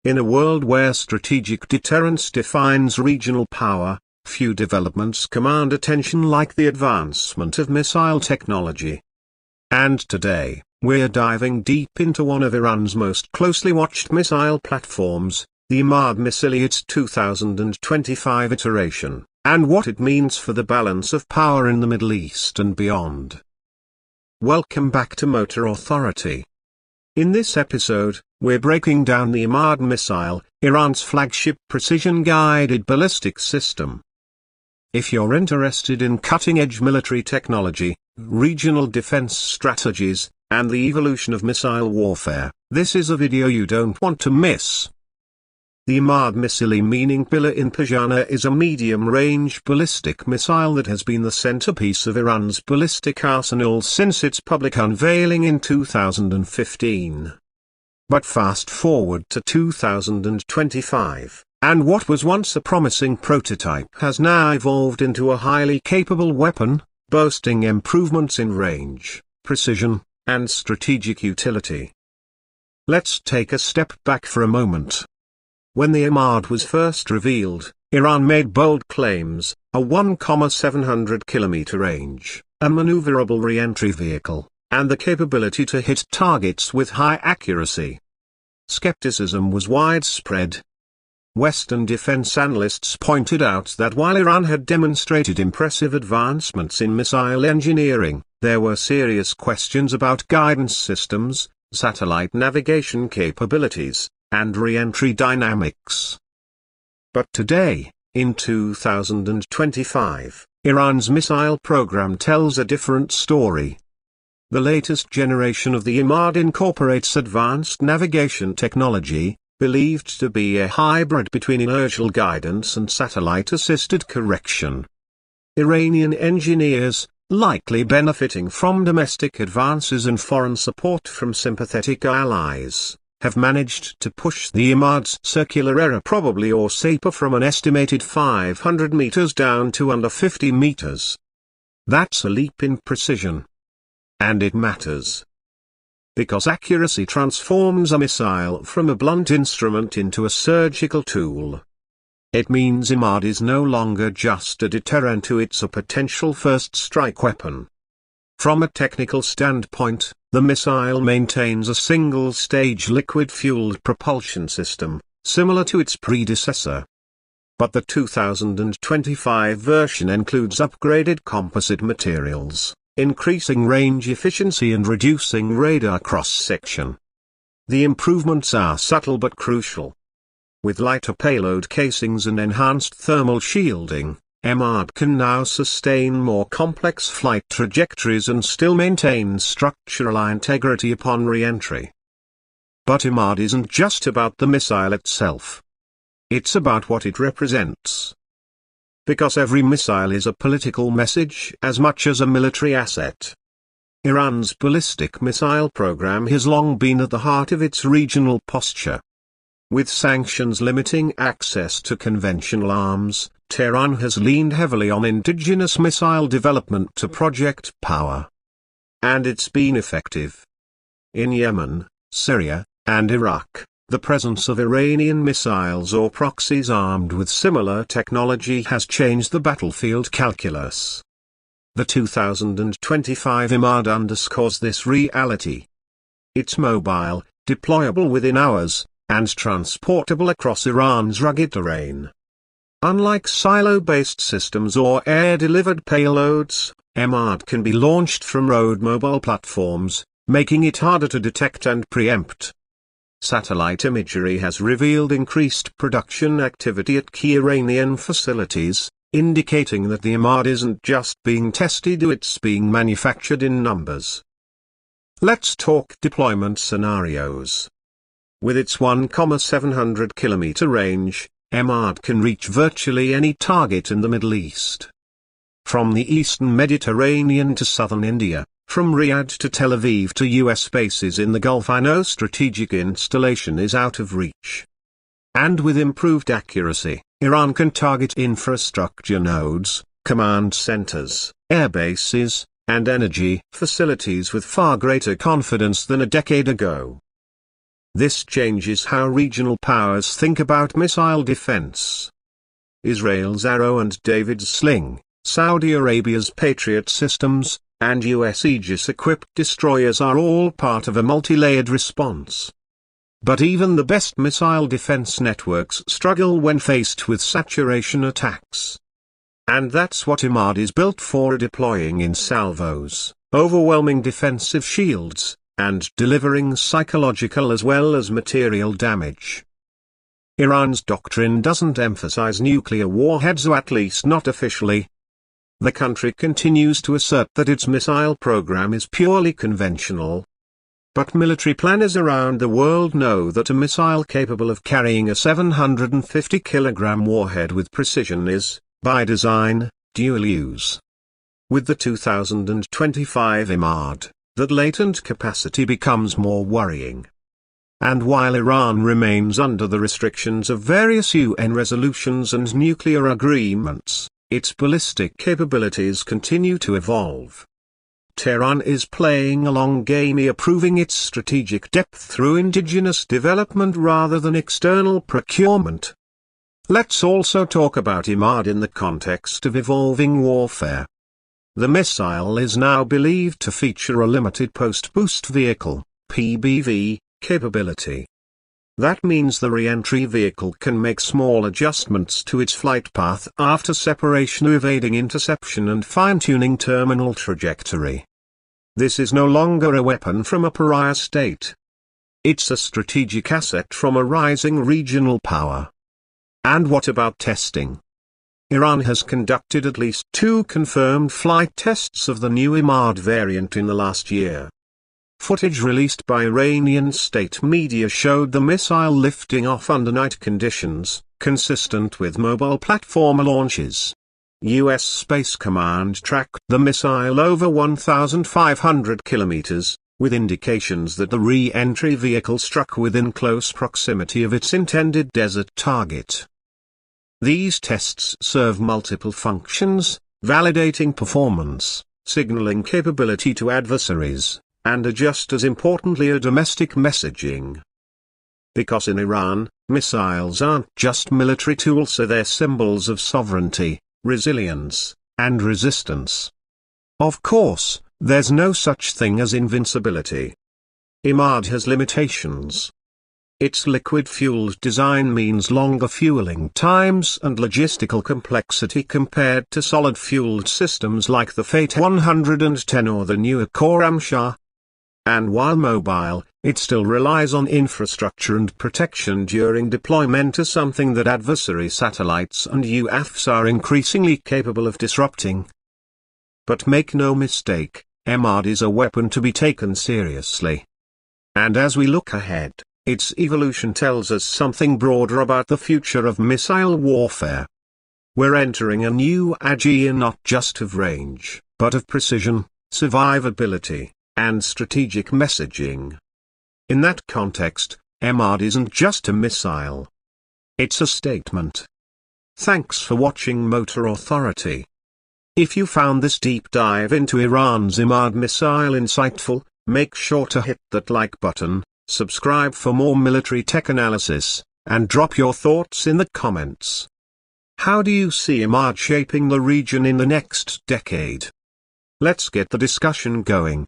In a world where strategic deterrence defines regional power, few developments command attention like the advancement of missile technology. And today, we're diving deep into one of Iran's most closely watched missile platforms, the Emad Missile, its 2025 iteration, and what it means for the balance of power in the Middle East and beyond. Welcome back to Motor Authority. In this episode, we're breaking down the Emad Missile, Iran's flagship precision-guided ballistic system. If you're interested in cutting-edge military technology, regional defense strategies, and the evolution of missile warfare, this is a video you don't want to miss. The Emad Missile, meaning pillar in Persian, is a medium-range ballistic missile that has been the centerpiece of Iran's ballistic arsenal since its public unveiling in 2015. But fast forward to 2025, and what was once a promising prototype has now evolved into a highly capable weapon, boasting improvements in range, precision, and strategic utility. Let's take a step back for a moment. When the Emad was first revealed, Iran made bold claims: a 1,700 km range, a maneuverable re-entry vehicle, and the capability to hit targets with high accuracy. Skepticism was widespread. Western defense analysts pointed out that while Iran had demonstrated impressive advancements in missile engineering, there were serious questions about guidance systems, satellite navigation capabilities, and re-entry dynamics. But today, in 2025, Iran's missile program tells a different story. The latest generation of the Emad incorporates advanced navigation technology, believed to be a hybrid between inertial guidance and satellite-assisted correction. Iranian engineers, likely benefiting from domestic advances and foreign support from sympathetic allies, have managed to push the Emad's circular error, probably or SAPA, from an estimated 500 meters down to under 50 meters. That's a leap in precision. And it matters. Because accuracy transforms a missile from a blunt instrument into a surgical tool. It means Emad is no longer just a deterrent, it's a potential first strike weapon. From a technical standpoint, the missile maintains a single-stage liquid-fueled propulsion system, similar to its predecessor. But the 2025 version includes upgraded composite materials, increasing range efficiency and reducing radar cross-section. The improvements are subtle but crucial. With lighter payload casings and enhanced thermal shielding, Emad can now sustain more complex flight trajectories and still maintain structural integrity upon re-entry. But Emad isn't just about the missile itself. It's about what it represents. Because every missile is a political message as much as a military asset. Iran's ballistic missile program has long been at the heart of its regional posture. With sanctions limiting access to conventional arms, Tehran has leaned heavily on indigenous missile development to project power. And it's been effective. In Yemen, Syria, and Iraq, the presence of Iranian missiles or proxies armed with similar technology has changed the battlefield calculus. The 2025 Emad underscores this reality. It's mobile, deployable within hours, and transportable across Iran's rugged terrain. Unlike silo-based systems or air-delivered payloads, Emad can be launched from road mobile platforms, making it harder to detect and preempt. Satellite imagery has revealed increased production activity at key Iranian facilities, indicating that the Emad isn't just being tested, it's being manufactured in numbers. Let's talk deployment scenarios. With its 1,700 km range, Emad can reach virtually any target in the Middle East. From the eastern Mediterranean to southern India, from Riyadh to Tel Aviv to US bases in the Gulf, no strategic installation is out of reach. And with improved accuracy, Iran can target infrastructure nodes, command centers, air bases, and energy facilities with far greater confidence than a decade ago. This changes how regional powers think about missile defense. Israel's Arrow and David's Sling, Saudi Arabia's Patriot systems, and US Aegis-equipped destroyers are all part of a multi-layered response. But even the best missile defense networks struggle when faced with saturation attacks. And that's what Emad is built for, deploying in salvos, overwhelming defensive shields, and delivering psychological as well as material damage. Iran's doctrine doesn't emphasize nuclear warheads, or at least not officially. The country continues to assert that its missile program is purely conventional. But military planners around the world know that a missile capable of carrying a 750-kilogram warhead with precision is, by design, dual use. With the 2025 Emad, that latent capacity becomes more worrying. And while Iran remains under the restrictions of various UN resolutions and nuclear agreements, its ballistic capabilities continue to evolve. Tehran is playing a long game, proving its strategic depth through indigenous development rather than external procurement. Let's also talk about Emad in the context of evolving warfare. The missile is now believed to feature a limited post-boost vehicle, PBV, capability. That means the re-entry vehicle can make small adjustments to its flight path after separation, evading interception and fine-tuning terminal trajectory. This is no longer a weapon from a pariah state. It's a strategic asset from a rising regional power. And what about testing? Iran has conducted at least 2 confirmed flight tests of the new Emad variant in the last year. Footage released by Iranian state media showed the missile lifting off under night conditions, consistent with mobile platform launches. US Space Command tracked the missile over 1,500 kilometers, with indications that the re-entry vehicle struck within close proximity of its intended desert target. These tests serve multiple functions: validating performance, signaling capability to adversaries, and just as importantly, a domestic messaging. Because in Iran, missiles aren't just military tools, they're symbols of sovereignty, resilience, and resistance. Of course, there's no such thing as invincibility. Emad has limitations. Its liquid-fueled design means longer fueling times and logistical complexity compared to solid-fueled systems like the Fate 110 or the newer Khorramshahr. And while mobile, it still relies on infrastructure and protection during deployment, as something that adversary satellites and UAVs are increasingly capable of disrupting. But make no mistake, Emad is a weapon to be taken seriously. And as we look ahead, its evolution tells us something broader about the future of missile warfare. We're entering a new age, not just of range, but of precision, survivability, and strategic messaging. In that context, Emad isn't just a missile. It's a statement. Thanks for watching Motor Authority. If you found this deep dive into Iran's Emad missile insightful, make sure to hit that like button, subscribe for more military tech analysis, and drop your thoughts in the comments. How do you see Emad shaping the region in the next decade? Let's get the discussion going.